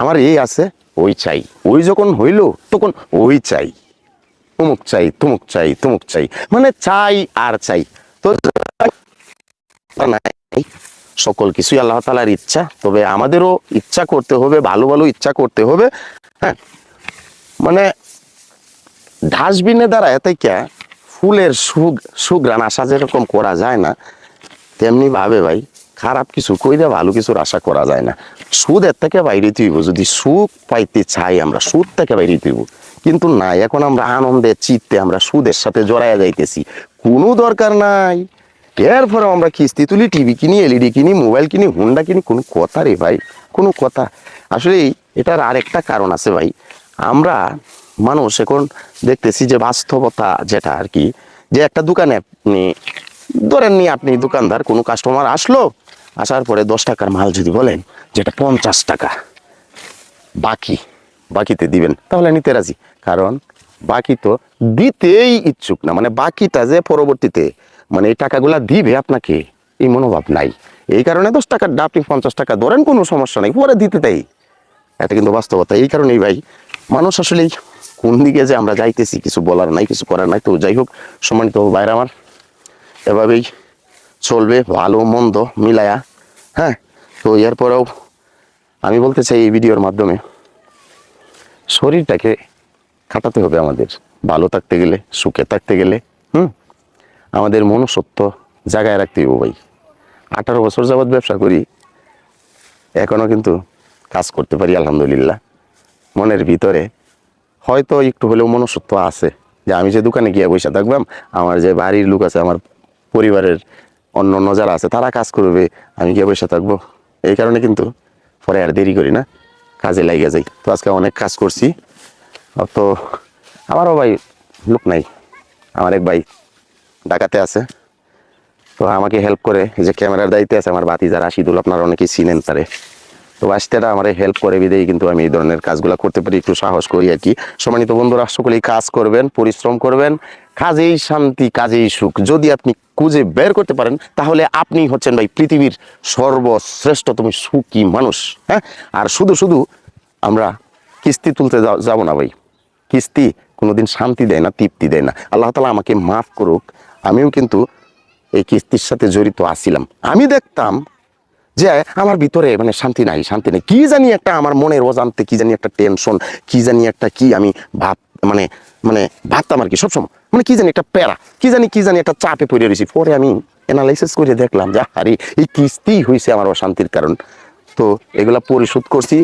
আমার এই আছে ওই চাই, ওই যখন হইল তখন ওই চাই, অমুক চাই তমুক চাই তমুক চাই, মানে চাই আর চাই। তো নাই, সকল কিছুই আল্লাহ তাআলার ইচ্ছা, তবে আমাদেরও ইচ্ছা করতে হবে, ভালো ভালো ইচ্ছা করতে হবে। হ্যাঁ, মানে ডাস্টবিনে দ্বারা এতে কে ফুলের সুঘ্রাণ আশা যেরকম করা যায় না, তেমনি ভাবে ভাই খারাপ কিছু কইরা ভালো কিছুর আশা করা যায় না। সুদ এর থেকে বাইরে তুইব, যদি সুখ পাইতে চাই আমরা সুদ থেকে বাইরে তুইব, কিন্তু না, এখন আমরা আনন্দের চিত্তে আমরা সুদের সাথে জড়াইয়া যাইতেছি, কোনো দরকার নাই। এরপরে আমরা কিস্তি তুলি, টিভি কিনি, এলইডি কিনি, মোবাইল কিনি, হুন্ডা কিনি, কোনো কথা রে ভাই, কোনো কথা। আসলে এটার আরেকটা কারণ আছে ভাই, আমরা মানুষ এখন দেখতেছি যে বাস্তবতা যেটা আর কি, যে একটা দোকানে আপনি ধরেন নি, আপনি দোকানদার, কোনো কাস্টমার আসলো, আসার পরে 10 টাকার মাল যদি বলেন যেটা 50 টাকা বাকিতে দিবেন, তাহলে নিতে রাজি। কারণ বাকি তো দিতেই ইচ্ছুক না, মানে বাকিটা যে পরবর্তীতে মানে এই টাকাগুলা দিবে আপনাকে, এই মনোভাব নাই। এই কারণে 10 টাকার আপনি 50 টাকা ধরেন, কোনো সমস্যা নাই, পরে দিতে দেই। এটা কিন্তু বাস্তবতা। এই কারণেই ভাই মানুষ আসলে কোন দিকে যে আমরা যাইতেছি কিছু বলার নাই, কিছু করার নাই। তো যাই হোক, সম্মানিত ভাইরা আমার, এভাবেই চলবে ভালো মন্দ মিলায়া। হ্যাঁ, তো এরপরেও আমি বলতে চাই এই ভিডিওর মাধ্যমে, শরীরটাকে খাটাতে হবে আমাদের, ভালো থাকতে গেলে, সুখে থাকতে গেলে। আমাদের মনুষ্যত্ব জায়গায় রাখতে হবে ভাই। 18 বছর যাবৎ ব্যবসা করি, এখনো কিন্তু কাজ করতে পারি আলহামদুলিল্লাহ। মনের ভিতরে হয়তো একটু হলেও মনুষ্যত্ব আছে, যে আমি যে দোকানে গিয়ে বসে থাকবাম, আমার যে বাড়ির লোক আছে, আমার পরিবারের অন্য অন্য যারা আছে তারা কাজ করবে, আমি গিয়ে বসে থাকবো। এই কারণে কিন্তু পরে আর দেরি করি না, কাজে লাগিয়ে যাই। তো আজকে অনেক কাজ করছি। তো আমারও ভাই লোক নাই, আমার এক ভাই ঢাকাতে আছে, তো আমাকে হেল্প করে, যে ক্যামেরার দায়িত্বে আছে আমার ভাতিজা রাশিদুল, আপনারা অনেকেই চিনেন তারে। তো আসতেরা আমার হেল্প করে বিদেই কিন্তু আমি এই ধরনের কাজগুলো করতে পারি, একটু সাহস করি আর কি। সম্মানিত বন্ধুরা, সকলেই কাজ করবেন, পরিশ্রম করবেন, কাজেই শান্তি, কাজেই সুখ। যদি আপনি খুঁজে বের করতে পারেন, তাহলে আপনি হচ্ছেন ভাই পৃথিবীর সর্বশ্রেষ্ঠ তুমি সুখী মানুষ। হ্যাঁ, আর শুধু শুধু আমরা কিস্তি তুলতে যাবো না ভাই। কিস্তি কোনোদিন শান্তি দেয় না, তৃপ্তি দেয় না। আল্লাহ তাআলা আমাকে মাফ করুক, আমিও কিন্তু এই কিস্তির সাথে জড়িত আছিলাম। আমি দেখতাম যে আমার ভিতরে মানে শান্তি নাই, কি জানি একটা আমার মনের অজান্তে কি জানি একটা টেনশন, কি জানি একটা কি আমি ভাব মানে মানে ভাবতাম আর কি সবসময়, মানে কি জানি একটা প্যারা, কি জানি একটা চাপে পড়ে রয়েছি। পরে আমি অ্যানালাইসিস করে দেখলাম যে আরে এই কিস্তি হয়েছে আমার অশান্তির কারণ। তো এগুলা পরিশোধ করছি,